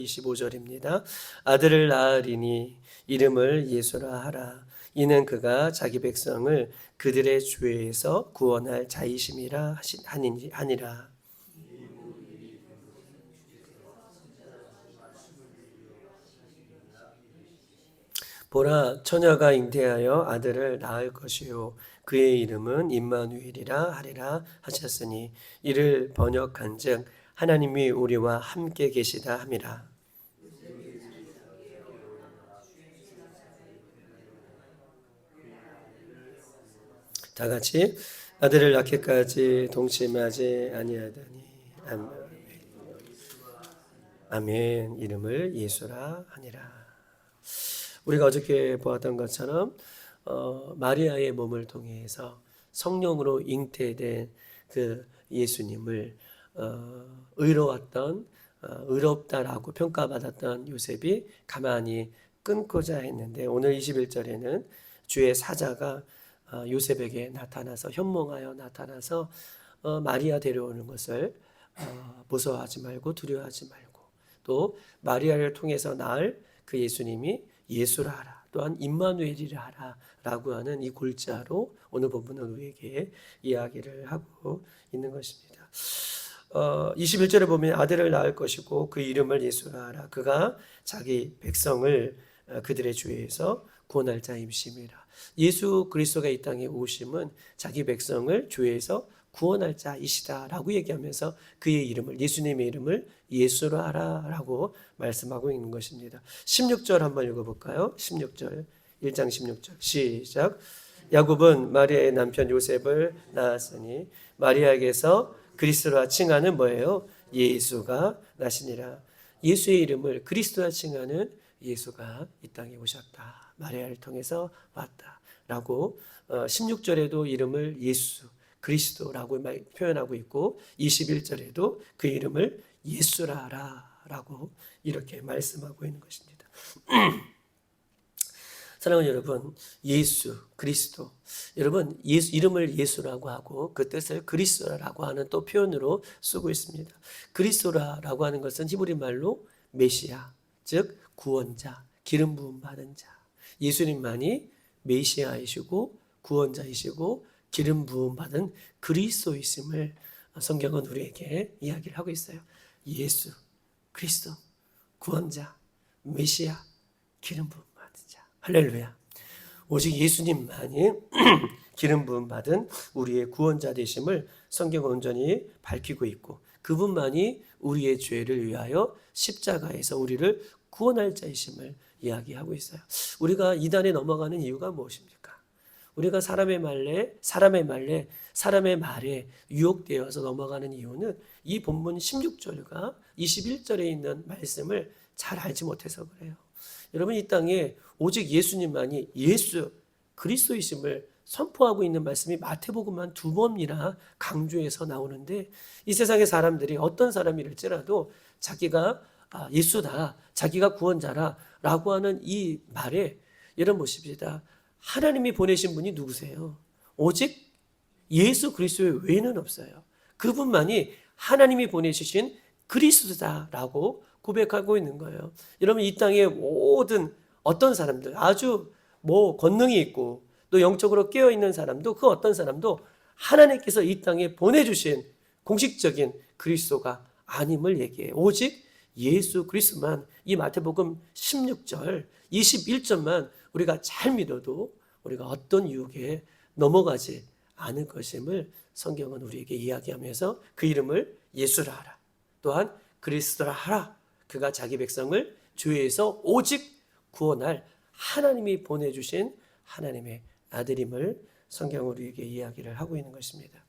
25절입니다. 아들을 낳으리니 이름을 예수라 하라. 이는 그가 자기 백성을 그들의 죄에서 구원할 자이심이라 하니라. 보라, 처녀가 잉태하여 아들을 낳을 것이요 그의 이름은 임마누엘이라 하리라 하셨으니 이를 번역한즉 하나님이 우리와 함께 계시다 함이라. 다 같이 아들을 낳기까지 동침하지 아니하더니 아멘. 이름을 예수라 하니라. 우리가 어저께 보았던 것처럼 마리아의 몸을 통해서 성령으로 잉태된 그 예수님을 의롭다라고 평가받았던 요셉이 가만히 끊고자 했는데, 오늘 21절에는 주의 사자가 요셉에게 나타나서 현몽하여 나타나서 마리아 데려오는 것을 무서워하지 말고 두려워하지 말고, 또 마리아를 통해서 낳을 그 예수님이 예수라 하라, 또한 임마누엘이라 하라 라고 하는 이 골자로 오늘 본문은 우리에게 이야기를 하고 있는 것입니다. 21절에 보면 아들을 낳을 것이고 그 이름을 예수라 하라. 그가 자기 백성을 그들의 죄에서 구원할 자임심이라. 예수 그리스도가 이 땅에 오심은 자기 백성을 죄에서 구원할 자이시다라고 얘기하면서 그의 이름을, 예수님의 이름을 예수라 하라라고 말씀하고 있는 것입니다. 16절 한번 읽어볼까요? 16절, 1장 16절 시작. 야곱은 마리아의 남편 요셉을 낳았으니 마리아에게서 그리스도라 칭하는 뭐예요? 예수가 나시니라. 예수의 이름을 그리스도라 칭하는 예수가 이 땅에 오셨다, 마리아를 통해서 왔다라고 16절에도 이름을 예수, 그리스도라고 표현하고 있고 21절에도 그 이름을 예수라라고 이렇게 말씀하고 있는 것입니다. 사랑하는 여러분, 예수, 그리스도, 여러분 이름을 예수라고 하고 그 뜻을 그리스도라고 하는 또 표현으로 쓰고 있습니다. 그리스도라고 하는 것은 히브리 말로 메시아, 즉 구원자, 기름 부음 받은 자, 예수님만이 메시아이시고 구원자이시고 기름 부음 받은 그리스도이심을 성경은 우리에게 이야기를 하고 있어요. 예수, 그리스도, 구원자, 메시아, 기름 부음 받은 자. 할렐루야. 오직 예수님만이 기름 부음 받은 우리의 구원자 되심을 성경은 온전히 밝히고 있고, 그분만이 우리의 죄를 위하여 십자가에서 우리를 구원할 자이심을 이야기하고 있어요. 우리가 이단에 넘어가는 이유가 무엇입니까? 우리가 사람의 말에 유혹되어서 넘어가는 이유는 이 본문 16절과 21절에 있는 말씀을 잘 알지 못해서 그래요. 여러분, 이 땅에 오직 예수님만이 예수 그리스도이심을 선포하고 있는 말씀이 마태복음만 2번이나 강조해서 나오는데, 이 세상의 사람들이 어떤 사람이랄지라도 자기가 예수다, 자기가 구원자라 라고 하는 이 말에, 여러분 보십시다. 하나님이 보내신 분이 누구세요? 오직 예수 그리스도 외에는 없어요. 그분만이 하나님이 보내주신 그리스도다라고 고백하고 있는 거예요. 여러분, 이 땅의 모든 어떤 사람들, 아주 권능이 있고 또 영적으로 깨어있는 사람도, 그 어떤 사람도 하나님께서 이 땅에 보내주신 공식적인 그리스도가 아님을 얘기해요. 오직 예수 그리스도만, 이 마태복음 16절, 21절만 우리가 잘 믿어도 우리가 어떤 유혹에 넘어가지 않을 것임을 성경은 우리에게 이야기하면서 그 이름을 예수라 하라, 또한 그리스도라 하라. 그가 자기 백성을 죄에서 오직 구원할 하나님이 보내주신 하나님의 아들임을 성경은 우리에게 이야기를 하고 있는 것입니다.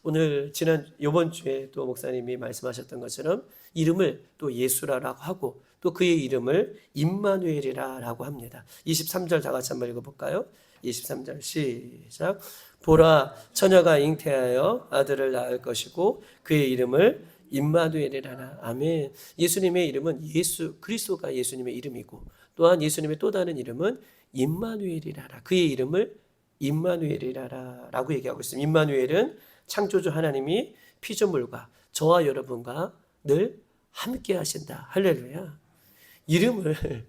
오늘 이번 주에 또 목사님이 말씀하셨던 것처럼 이름을 또 예수라라고 하고 또 그의 이름을 임마누엘이라고 합니다. 23절 다 같이 한번 읽어볼까요? 23절 시작. 보라, 처녀가 잉태하여 아들을 낳을 것이고 그의 이름을 임마누엘이라나. 아멘. 예수님의 이름은 예수 그리스도가 예수님의 이름이고, 또한 예수님의 또 다른 이름은 임마누엘이라라. 그의 이름을 임마누엘이라라고 얘기하고 있습니다. 임마누엘은 창조주 하나님이 피조물과 저와 여러분과 늘 함께 하신다. 할렐루야. 이름을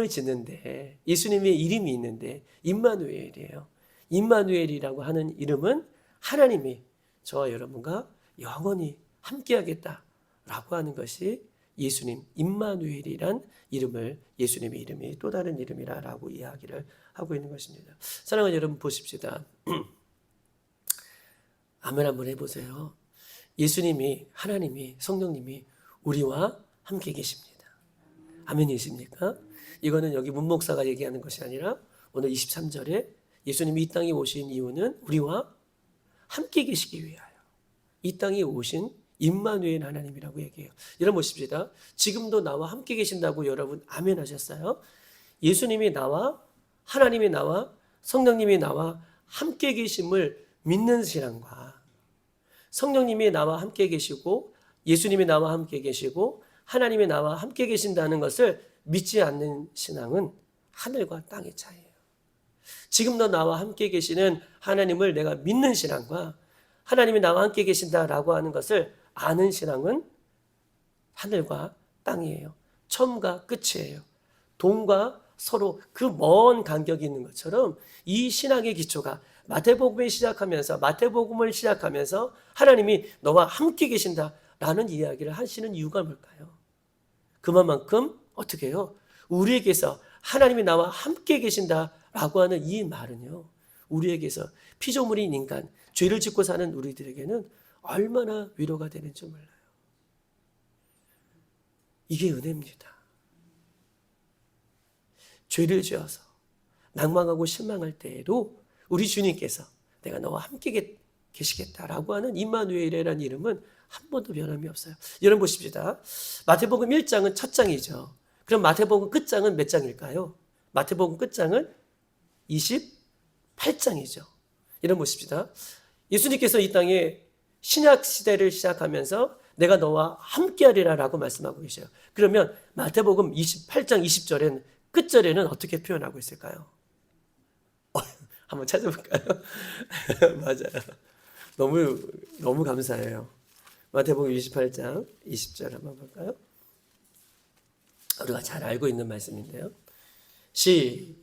짓는데 예수님의 이름이 있는데 임마누엘이에요. 임마누엘이라고 하는 이름은 하나님이 저와 여러분과 영원히 함께하겠다라고 하는 것이 예수님 임마누엘이란 이름을 예수님의 이름이 또 다른 이름이라고 이야기를 하고 있는 것입니다. 사랑하는 여러분 보십시다. 아멘 한번 해보세요. 예수님이 하나님이 성령님이 우리와 함께 계십니다. 아멘이십니까? 이거는 여기 문 목사가 얘기하는 것이 아니라 오늘 23절에 예수님이 이 땅에 오신 이유는 우리와 함께 계시기 위하여 이 땅에 오신 임마누엘 하나님이라고 얘기해요. 여러분 보십시다. 지금도 나와 함께 계신다고 여러분 아멘 하셨어요? 예수님이 나와 하나님이 나와 성령님이 나와 함께 계심을 믿는 신앙과 성령님이 나와 함께 계시고 예수님이 나와 함께 계시고 하나님이 나와 함께 계신다는 것을 믿지 않는 신앙은 하늘과 땅의 차이예요. 지금도 나와 함께 계시는 하나님을 내가 믿는 신앙과 하나님이 나와 함께 계신다라고 하는 것을 아는 신앙은 하늘과 땅이에요. 처음과 끝이에요. 동과 서로 그 먼 간격이 있는 것처럼 이 신앙의 기초가 마태복음을 시작하면서 하나님이 너와 함께 계신다라는 이야기를 하시는 이유가 뭘까요? 그만큼 어떻게 해요? 우리에게서 하나님이 나와 함께 계신다라고 하는 이 말은요. 우리에게서 피조물인 인간, 죄를 짓고 사는 우리들에게는 얼마나 위로가 되는지 몰라요. 이게 은혜입니다. 죄를 지어서 낭망하고 실망할 때에도 우리 주님께서 내가 너와 함께 계시겠다라고 하는 임마누엘이라는 이름은 한 번도 변함이 없어요. 여러분 보십시다. 마태복음 1장은 첫 장이죠. 그럼 마태복음 끝장은 몇 장일까요? 마태복음 끝장은 28장이죠. 여러분 보십시다. 예수님께서 이 땅에 신약 시대를 시작하면서 내가 너와 함께하리라 라고 말씀하고 계셔요. 그러면 마태복음 28장 20절에는 끝절에는 어떻게 표현하고 있을까요? 한번 찾아볼까요? 맞아요. 너무 감사해요. 마태복음 28장 20절 한번 볼까요? 우리가 잘 알고 있는 말씀인데요. 시작.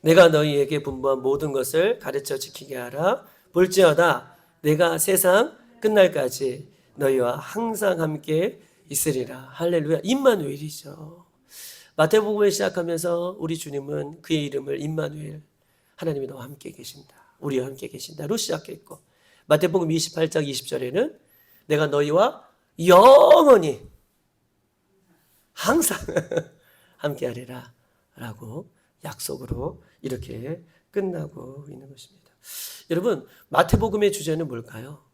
내가 너희에게 분부한 모든 것을 가르쳐 지키게 하라. 볼지어다 내가 세상 끝날까지 너희와 항상 함께 있으리라. 할렐루야. 임마누엘이죠. 마태복음을 시작하면서 우리 주님은 그의 이름을 임마누엘, 하나님이 너와 함께 계신다, 우리와 함께 계신다로 시작했고, 마태복음 28장 20절에는 내가 너희와 영원히 항상 함께하리라 라고 약속으로 이렇게 끝나고 있는 것입니다. 여러분, 마태복음의 주제는 뭘까요?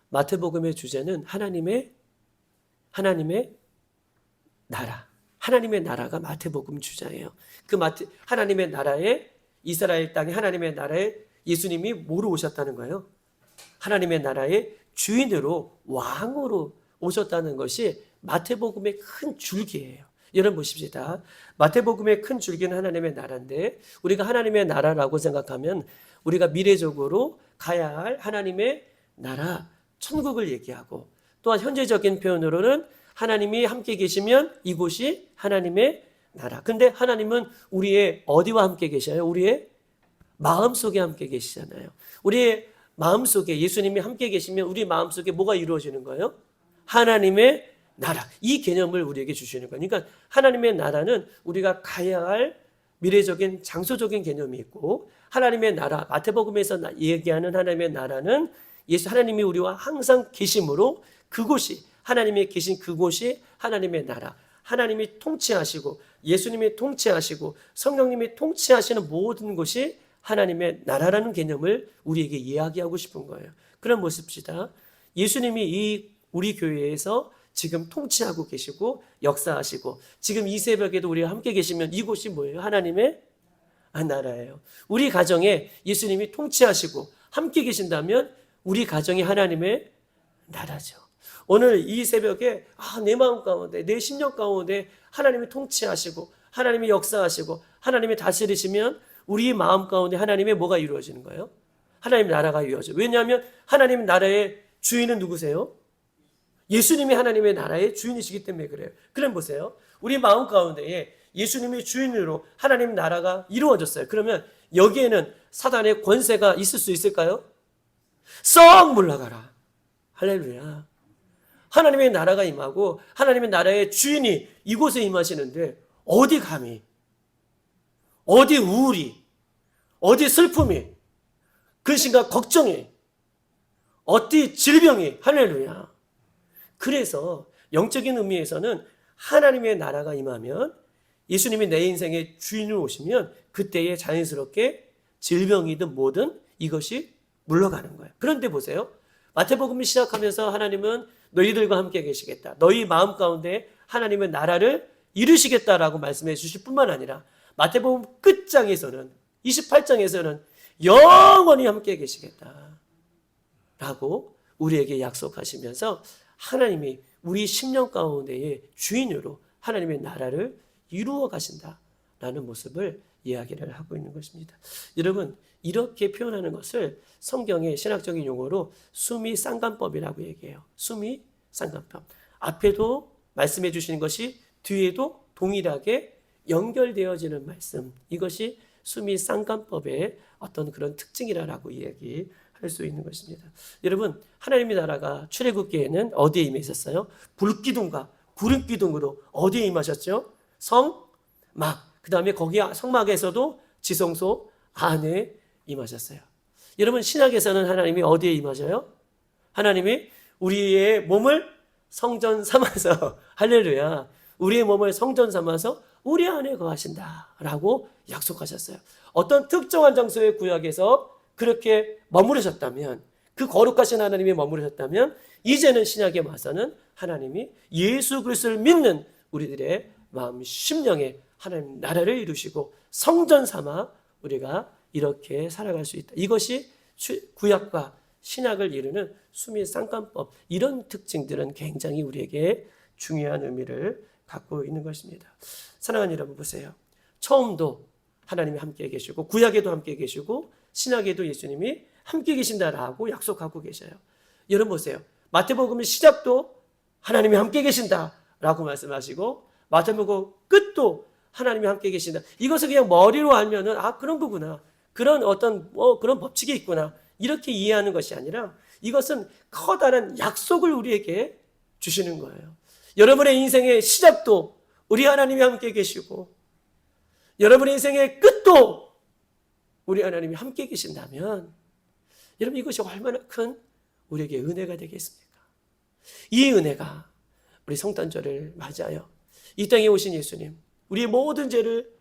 마태복음의 주제는 하나님의 나라. 하나님의 나라가 마태복음 주제예요. 하나님의 나라에, 이스라엘 땅에 하나님의 나라에 예수님이 뭐로 오셨다는 거예요? 하나님의 나라의 주인으로, 왕으로 오셨다는 것이 마태복음의 큰 줄기예요. 여러분 보십시다. 마태복음의 큰 줄기는 하나님의 나라인데, 우리가 하나님의 나라라고 생각하면 우리가 미래적으로 가야 할 하나님의 나라, 천국을 얘기하고, 또한 현재적인 표현으로는 하나님이 함께 계시면 이곳이 하나님의 나라. 근데 하나님은 우리의 어디와 함께 계셔요? 우리의 마음속에 함께 계시잖아요. 우리의 마음속에 예수님이 함께 계시면 우리 마음속에 뭐가 이루어지는 거예요? 하나님의 나라. 이 개념을 우리에게 주시는 거예요. 그러니까 하나님의 나라는 우리가 가야 할 미래적인 장소적인 개념이 있고, 하나님의 나라, 마태복음에서 얘기하는 하나님의 나라는 하나님이 우리와 항상 계심으로 그곳이, 하나님이 계신 그곳이 하나님의 나라, 하나님이 통치하시고 예수님이 통치하시고 성령님이 통치하시는 모든 것이 하나님의 나라라는 개념을 우리에게 이야기하고 싶은 거예요. 그럼 보십시다. 예수님이 우리 교회에서 지금 통치하고 계시고 역사하시고 지금 이 새벽에도 우리와 함께 계시면 이곳이 뭐예요? 하나님의 나라예요. 우리 가정에 예수님이 통치하시고 함께 계신다면 우리 가정이 하나님의 나라죠. 오늘 이 새벽에 내 마음 가운데, 내 심령 가운데 하나님이 통치하시고 하나님이 역사하시고 하나님이 다스리시면 우리 마음 가운데 하나님의 뭐가 이루어지는 거예요? 하나님의 나라가 이루어져요. 왜냐하면 하나님 나라의 주인은 누구세요? 예수님이 하나님의 나라의 주인이시기 때문에 그래요. 그럼 보세요. 우리 마음 가운데에 예수님의 주인으로 하나님 나라가 이루어졌어요. 그러면 여기에는 사단의 권세가 있을 수 있을까요? 썩 물러가라. 할렐루야. 하나님의 나라가 임하고 하나님의 나라의 주인이 이곳에 임하시는데 어디 감히, 어디 우울이, 어디 슬픔이, 근심과 걱정이, 어디 질병이, 할렐루야. 그래서 영적인 의미에서는 하나님의 나라가 임하면, 예수님이 내 인생의 주인으로 오시면 그때에 자연스럽게 질병이든 뭐든 이것이 물러가는 거예요. 그런데 보세요. 마태복음을 시작하면서 하나님은 너희들과 함께 계시겠다. 너희 마음 가운데 하나님의 나라를 이루시겠다라고 말씀해 주실 뿐만 아니라 마태복음 끝장에서는 28장에서는 영원히 함께 계시겠다 라고 우리에게 약속하시면서 하나님이 우리 심령 가운데의 주인으로 하나님의 나라를 이루어 가신다라는 모습을 이야기를 하고 있는 것입니다. 여러분, 이렇게 표현하는 것을 성경의 신학적인 용어로 수미상관법이라고 얘기해요. 수미상관법. 앞에도 말씀해 주시는 것이 뒤에도 동일하게 연결되어지는 말씀. 이것이 수미상관법의 어떤 그런 특징이라고 이야기할 수 있는 것입니다. 여러분, 하나님의 나라가 출애굽기에는 어디에 임하셨어요? 불기둥과 구름기둥으로 어디에 임하셨죠? 성막. 그 다음에 거기 성막에서도 지성소 안에 임하셨어요. 여러분, 신약에서는 하나님이 어디에 임하셔요? 하나님이 우리의 몸을 성전 삼아서 할렐루야, 우리의 몸을 성전 삼아서 우리 안에 거하신다라고 약속하셨어요. 어떤 특정한 장소의 구약에서 그렇게 머무르셨다면, 그 거룩하신 하나님이 머무르셨다면, 이제는 신약에 와서는 하나님이 예수 그리스도를 믿는 우리들의 마음 심령에 하나님 나라를 이루시고 성전 삼아 우리가 이렇게 살아갈 수 있다. 이것이 구약과 신약을 이루는 수미상관법. 이런 특징들은 굉장히 우리에게 중요한 의미를 갖고 있는 것입니다. 사랑하는 여러분, 보세요. 처음도 하나님이 함께 계시고 구약에도 함께 계시고 신약에도 예수님이 함께 계신다라고 약속하고 계셔요. 여러분 보세요. 마태복음의 시작도 하나님이 함께 계신다라고 말씀하시고 마태복음 끝도 하나님이 함께 계신다. 이것을 그냥 머리로 알면은 그런 거구나. 그런 어떤 그런 법칙이 있구나. 이렇게 이해하는 것이 아니라 이것은 커다란 약속을 우리에게 주시는 거예요. 여러분의 인생의 시작도 우리 하나님이 함께 계시고 여러분의 인생의 끝도 우리 하나님이 함께 계신다면 여러분, 이것이 얼마나 큰 우리에게 은혜가 되겠습니까? 이 은혜가 우리 성탄절을 맞아요. 이 땅에 오신 예수님, 우리의 모든 죄를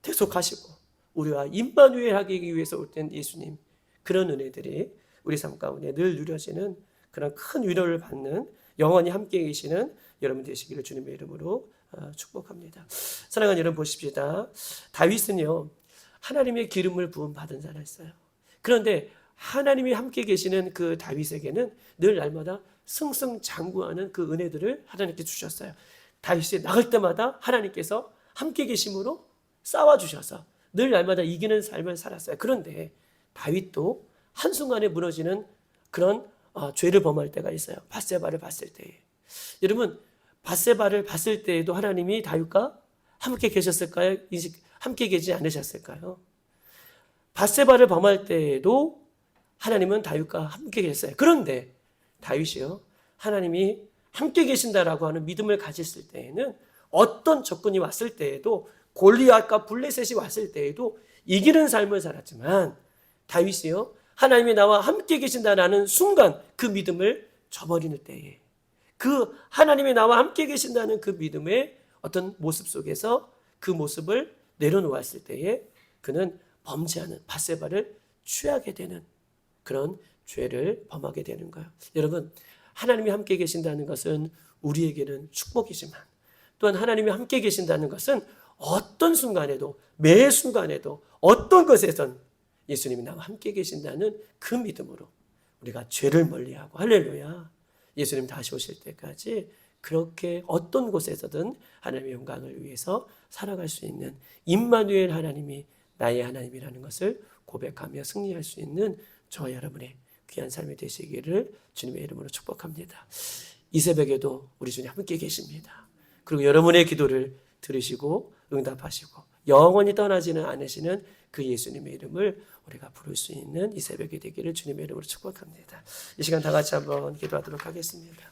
대속하시고 우리와 임마누엘 하기 위해서 올 땐 예수님, 그런 은혜들이 우리 삶 가운데 늘 누려지는 그런 큰 위로를 받는 영원히 함께 계시는 여러분 되시기를 주님의 이름으로 축복합니다. 사랑하는 여러분, 보십시다. 다윗은요, 하나님의 기름을 부음 받은 자였어요. 그런데 하나님이 함께 계시는 그 다윗에게는 늘 날마다 승승장구하는 그 은혜들을 하나님께 주셨어요. 다윗이 나갈 때마다 하나님께서 함께 계심으로 싸워주셔서 늘 날마다 이기는 삶을 살았어요. 그런데 다윗도 한순간에 무너지는 그런 죄를 범할 때가 있어요. 밧세바를 봤을 때에. 여러분, 밧세바를 봤을 때에도 하나님이 다윗과 함께 계셨을까요? 함께 계시지 않으셨을까요? 밧세바를 범할 때에도 하나님은 다윗과 함께 계셨어요. 그런데 다윗이요, 하나님이 함께 계신다라고 하는 믿음을 가졌을 때에는 어떤 접근이 왔을 때에도, 골리앗과 블레셋이 왔을 때에도 이기는 삶을 살았지만 다윗이요, 하나님이 나와 함께 계신다라는 순간 그 믿음을 저버리는 때에, 그 하나님이 나와 함께 계신다는 그 믿음의 어떤 모습 속에서 그 모습을 내려놓았을 때에 그는 범죄하는 밧세바를 취하게 되는 그런 죄를 범하게 되는 거예요. 여러분, 하나님이 함께 계신다는 것은 우리에게는 축복이지만 또한 하나님이 함께 계신다는 것은 어떤 순간에도, 매 순간에도 어떤 것에선 예수님이 나와 함께 계신다는 그 믿음으로 우리가 죄를 멀리하고, 할렐루야, 예수님 다시 오실 때까지 그렇게 어떤 곳에서든 하나님의 영광을 위해서 살아갈 수 있는 임마누엘 하나님이 나의 하나님이라는 것을 고백하며 승리할 수 있는 저와 여러분의 귀한 삶이 되시기를 주님의 이름으로 축복합니다. 이 새벽에도 우리 주님 함께 계십니다. 그리고 여러분의 기도를 들으시고 응답하시고 영원히 떠나지는 않으시는 그 예수님의 이름을 우리가 부를 수 있는 이 새벽이 되기를 주님의 이름으로 축복합니다. 이 시간 다 같이 한번 기도하도록 하겠습니다.